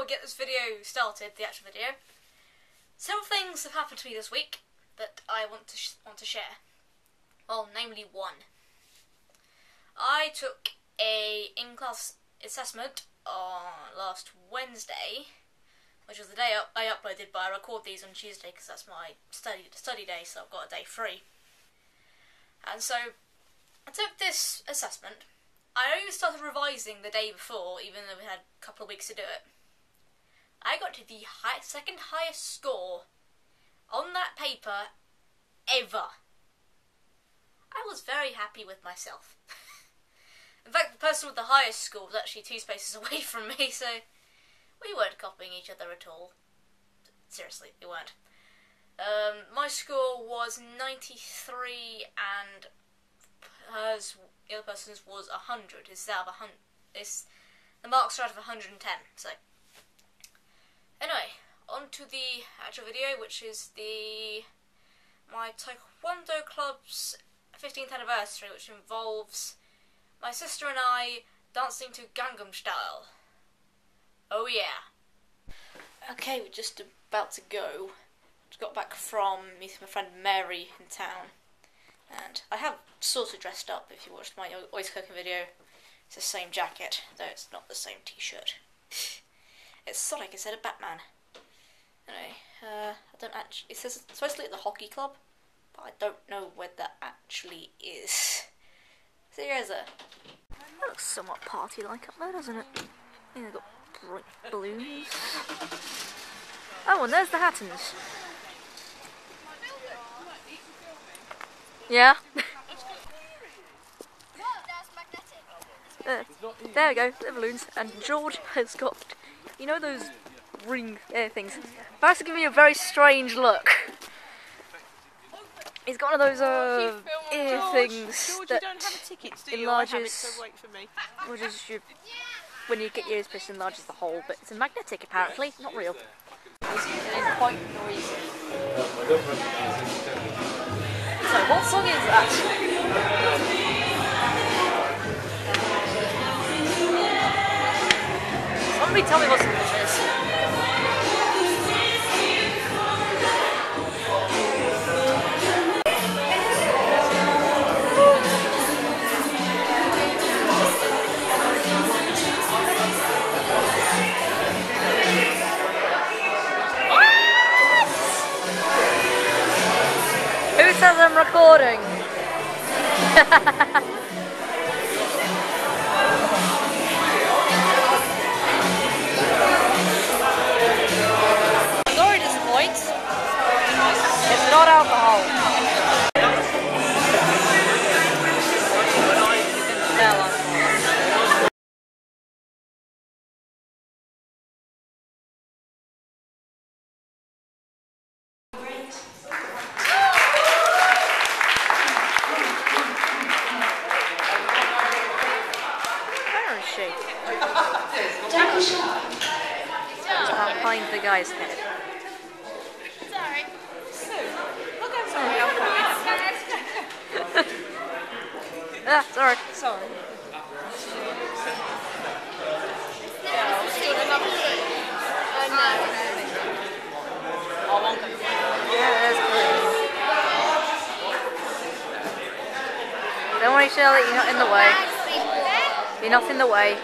get this video started, the actual video, several things have happened to me this week that I want to share. Well, namely one. I took a in-class assessment on last Wednesday, which was the day I uploaded, but I record these on Tuesday because that's my study day, so I've got a day free. And so I took this assessment. I only started revising the day before, even though we had a couple of weeks to do it. I got to the second highest score on that paper ever. I was very happy with myself. In fact, the person with the highest score was actually 2 spaces away from me, so we weren't copying each other at all. Seriously, we weren't. My score was 93 and the other person's was 100. The marks are out of 110, so. Anyway, on to the actual video, which is my Taekwondo club's 15th anniversary, which involves my sister and I dancing to Gangnam Style. Oh yeah. Okay, we're just about to go. Just got back from meeting my friend Mary in town. And I have sort of dressed up, if you watched my ice cooking video. It's the same jacket, though it's not the same t-shirt. It's Sonic instead of Batman. Anyway, I don't actually... It says it's supposed to be at the hockey club, but I don't know where that actually is. So here's that looks somewhat party-like up there, doesn't it? I think they've got bright balloons. Oh, and there's the Hattons. Yeah. There we go, the balloons. And George has got, you know those ring air things? That's giving me a very strange look. He's got one of those ear things that enlarges, when you get your ears pierced, enlarges the hole, but it's a magnetic apparently, not real. It's quite noisy. So, what song is that? Somebody tell me what song this is. Who says I'm recording? Sorry to disappoint. It's not alcohol. Behind the guy's head. Sorry. Look, I'm sorry. Ah, sorry. Sorry. Yeah, let's do another thing. Yeah, that's great. Don't worry, Shirley, you're not in the way. You're not in the way.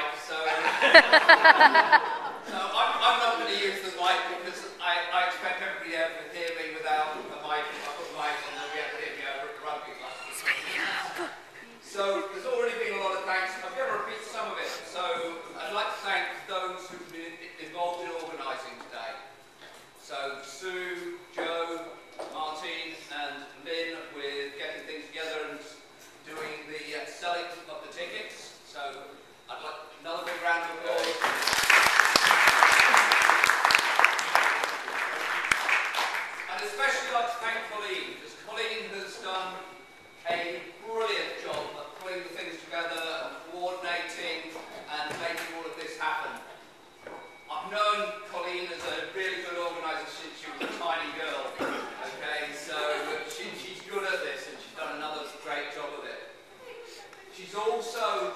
mic, so, so I'm not going to use the mic because I expect everybody else to hear me without a mic. If I put the mic on, they'll be able to hear me over at the rugby club. So there's already been a lot of thanks. I'm going to repeat some of it. So I'd like to thank those who've been involved in organising today. So Sue, Joe, Martin and Lynn with getting things together and doing the selling of the tickets. So I'd like another big round of applause. And especially like to thank Colleen, because Colleen has done a brilliant job of putting the things together and coordinating and making all of this happen. I've known Colleen as a really good organiser since she was a tiny girl. Okay, so she's good at this and she's done another great job of it. She's also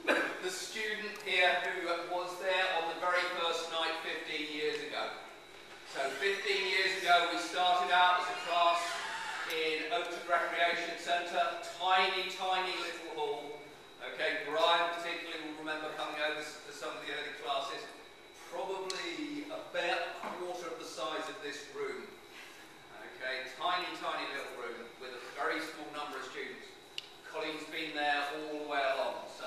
the student here who was there on the very first night 15 years ago. So 15 years ago we started out as a class in Oakwood Recreation Centre, tiny little hall. Okay, Brian particularly will remember coming over to some of the early classes, probably about a quarter of the size of this room. Okay, tiny little room with a very small number of students. Colleen's been there all the way along, so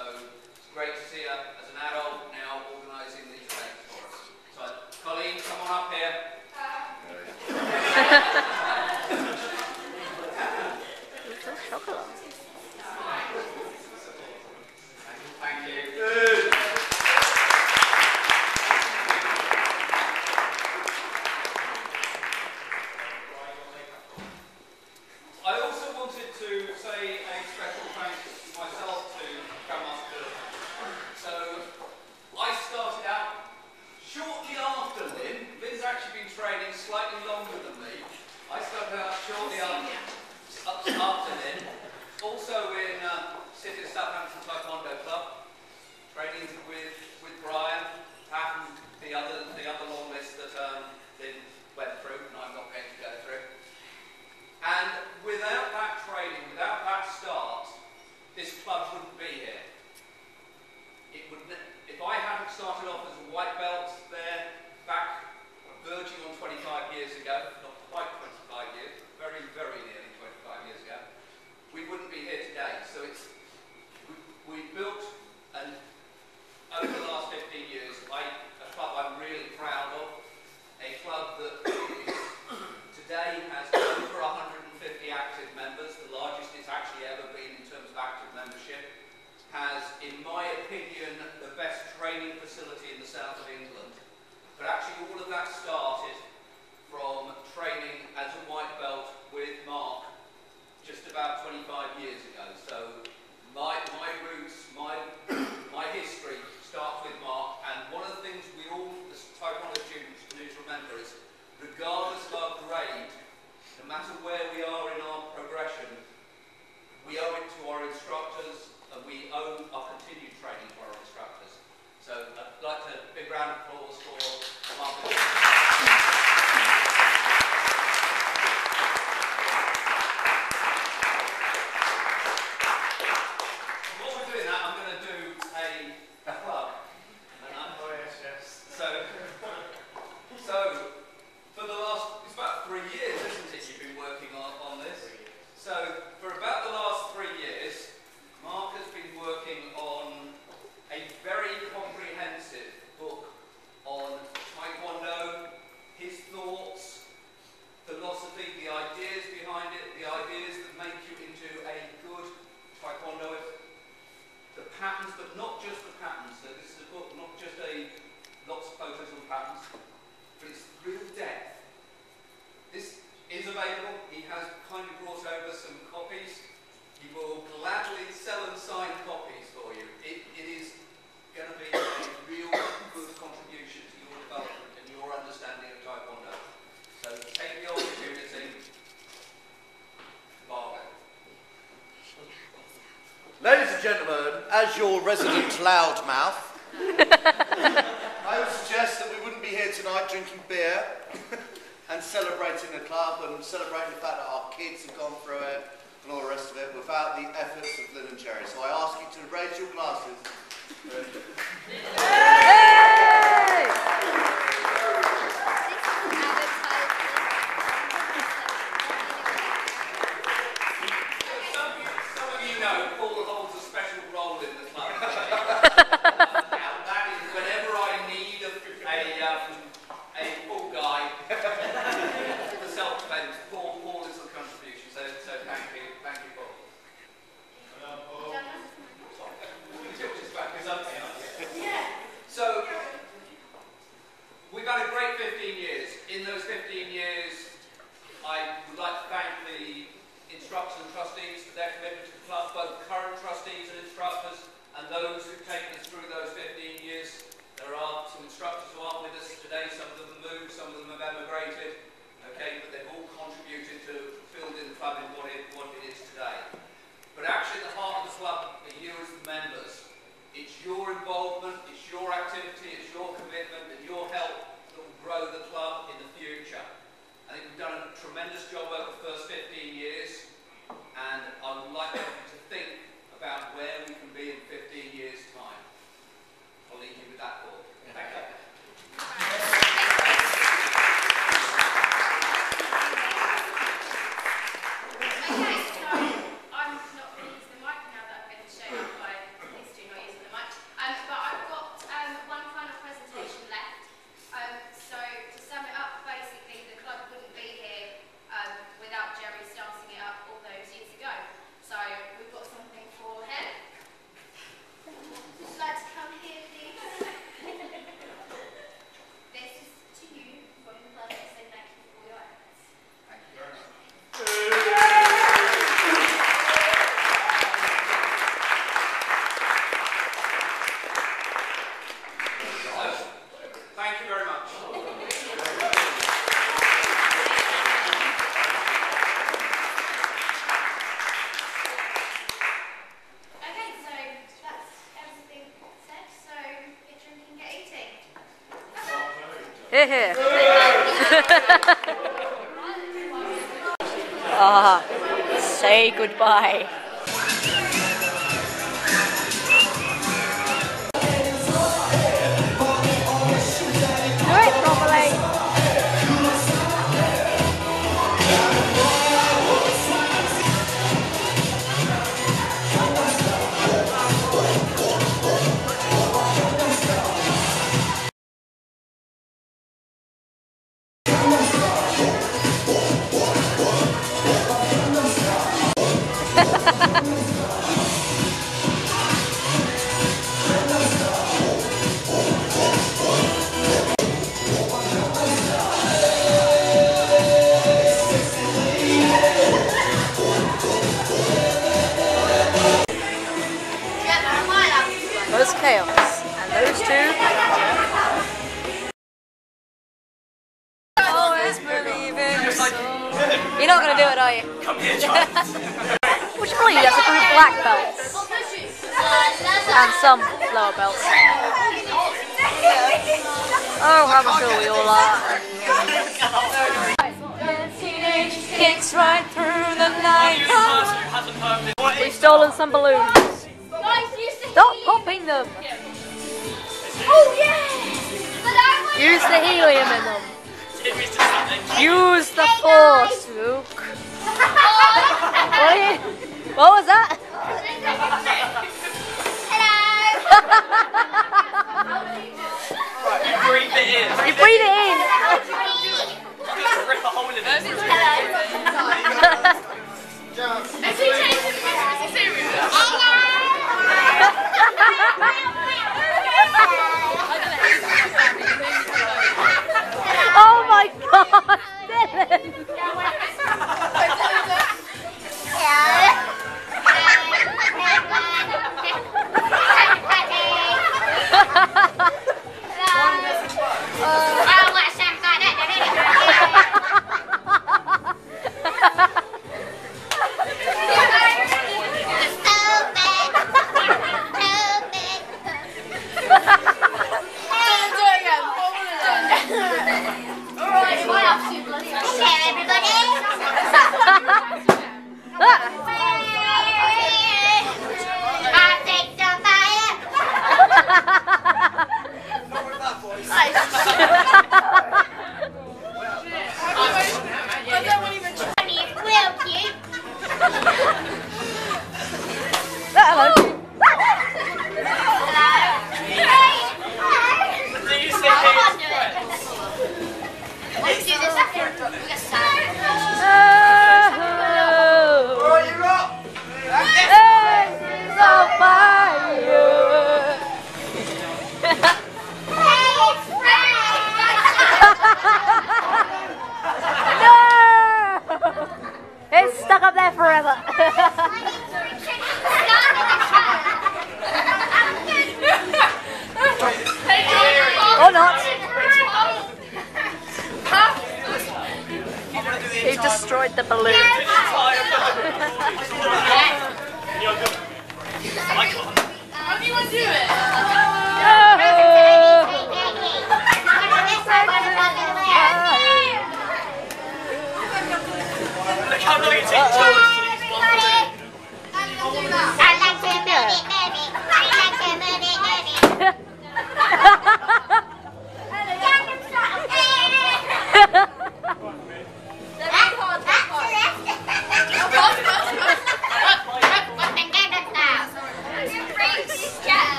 it's great to see her as an adult now organising these events for us. So, Colleen, come on up here. Thank you. I also wanted to say a special thanks myself to Grandmaster. So I started out shortly after Lynn. Lynn's actually been training slightly longer than me. I started out shortly after Lynn. Also in City of Southampton Taekwondo Club, training with Brian, Pat and the other long list that Lynn went through and I'm not going to go through. And without that training, without that start, this club wouldn't be here. It would, if I hadn't started off as a white belt there, back verging on 25 years ago, not quite 25 years, but very nearly 25 years ago, we wouldn't be here today. So it's, we built, and over the last 15 years, a club I'm really proud of, a club that is, today has over 150 active members, the largest it's actually ever been in terms of active membership, has, in my opinion, the best training facility in the south of England. But actually all of that started from training as a white belt with Mark just about 25 years ago. So my roots, my history starts with Mark, and one of the things we all, as Taekwondo students, need to remember is, regardless of our grade, no matter where we are in our progression, we owe it to our instructors and we owe our continued training to our instructors. So I'd like to big round of applause for Mark. While we're doing that, I'm going to do a plug. Oh yes. So for the last, it's about 3 years, isn't it, you've been working on this? So for about the last 3 years, Mark has been working on a very comprehensive book on Taekwondo, his thoughts, philosophy, the ideas behind it, the ideas that make you into a good Taekwondoist, the patterns, but not just the patterns. So this is a book, not just lots of photos on patterns, but it's real depth. This is available. He has kindly brought over some copies. He will gladly sell and sign copies for you. It is going to be a real good contribution to your development and your understanding of Taekwondo. So take the opportunity. Bargo. Ladies and gentlemen, as your resident loudmouth, I would suggest that we wouldn't be here tonight drinking beer and celebrating the club and celebrating the fact that our kids have gone through it and all the rest of it without the efforts of Lynn and Jerry. So I ask you to raise your glasses members. It's your involvement, it's your activity, it's your commitment and your help that will grow the club in the future. I think we've done a tremendous job over the first 15 years, and I would like you to think about where we can be in 15 years' time. I'll leave you with that thought. Thank you. Here. Say goodbye. Do it properly. Those chaos and those two. Always believing. You're not gonna do it, are you? Come here, child. Would you believe that's a group of black belts and some lower belts? Oh, how much we all are. Teenage kicks right through the night. We've stolen some balloons. Stop popping them! Oh yeah! Use the helium in them. Use the force, Luke. What was that? Hello! You breathe it in. You breathe it in. Just rip a hole in it. Oh my God, Dylan! It's stuck up there forever. Or not. You've destroyed the balloon. I can't. Anyone do it? Look how long it takes to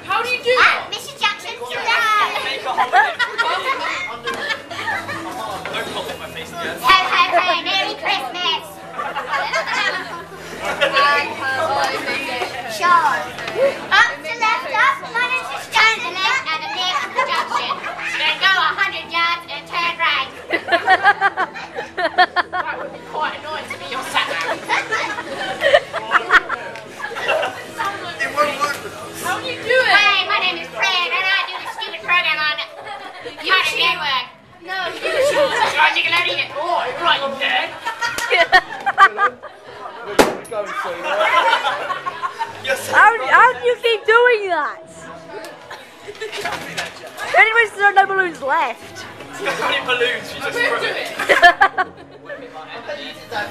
How do you do it? Mr. Jackson, make a Don't pop in my face again. Ho, ho, ho, Merry Christmas! Sure. Up to left, up, one is just turn to left at the next junction. Then go 100 yards and turn right. That would be quite annoying to be your sat nav. How do you do it? Hi, my name is Fred and I do the stupid program on Cartoon Network. No, you On Nickelodeon. Oh, right, you dead. How do you keep doing that? Anyways, there are no balloons left. How many balloons you just threw it?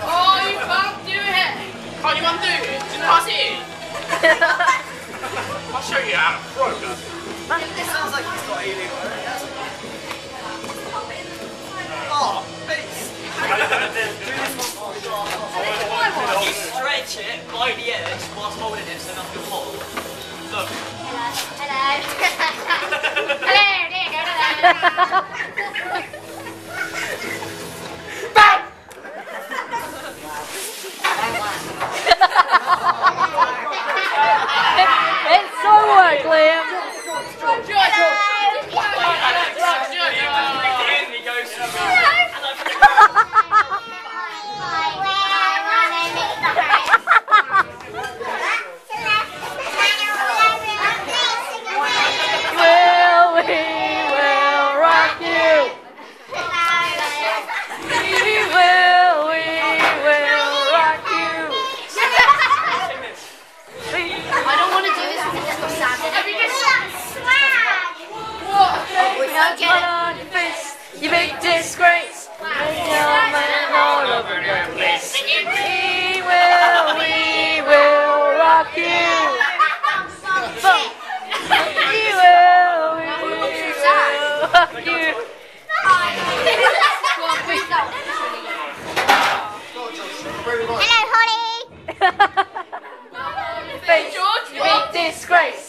Oh, you can't do it. Can't you undo it? Didn't pass it in? I'll show you how to program. It sounds like he's got alien. Oh, face. You stretch it by the edge whilst holding it so nothing will fall. Look. Hello. Hello, there you go. Bang! It's so work, Liam. He goes You big disgrace. We will rock you. We will rock you. Hello, Holly. Face, you big disgrace.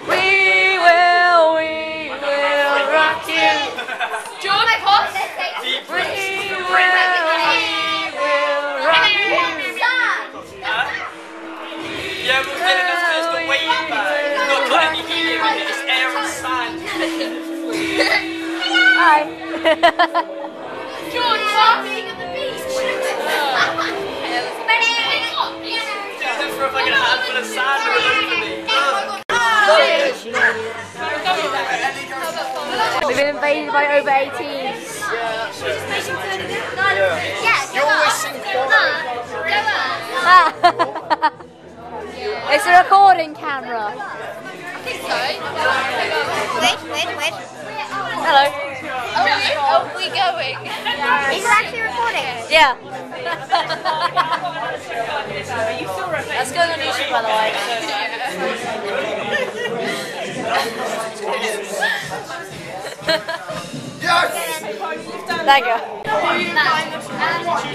We will rock you. George, pause. We will rock you. Yeah, we're getting us to the waiting bag. We've not got any helium in it, it's air and sand. Hi. George, laughing at the beach. This is for like a handful of sand all over me. We've been invaded by over 18s. It's a recording camera. Wait. Hello. Are we going? Is it actually recording? Yeah. That's going on YouTube, by the way. There you go.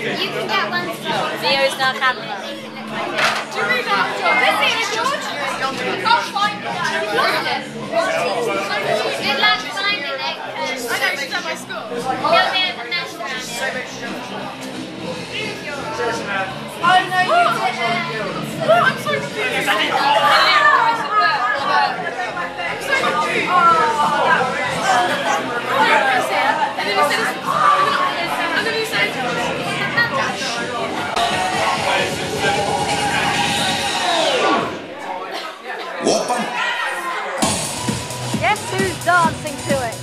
You can get one. Neo's now camera. Do you read that, George? This is George. You can't find it. You've lost it. Good luck finding it. I know, it's at my school. You'll be able to mess around it. Oh no, you didn't. Oh, I'm so confused. I'm so confused. And then he said, Guess who's dancing to it?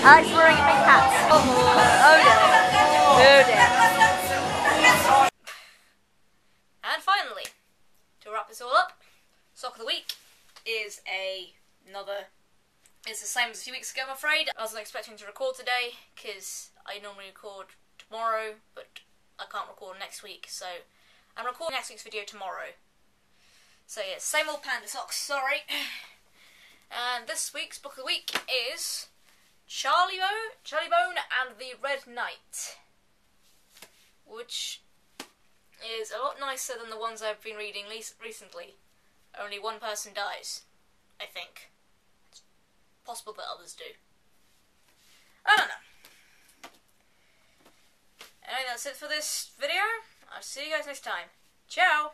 Alex is wearing a pink hat. Oh dear. Oh dear. And finally, to wrap this all up, Sock of the Week is it's the same as a few weeks ago, I'm afraid. I wasn't expecting to record today, because I normally record tomorrow, but I can't record next week, so I'm recording next week's video tomorrow. So yeah, same old panda socks, sorry. And this week's book of the week is Charlie Bone and the Red Knight, which is a lot nicer than the ones I've been reading recently. Only one person dies, I think. It's possible that others do. I don't know. Anyway, that's it for this video. I'll see you guys next time. Ciao!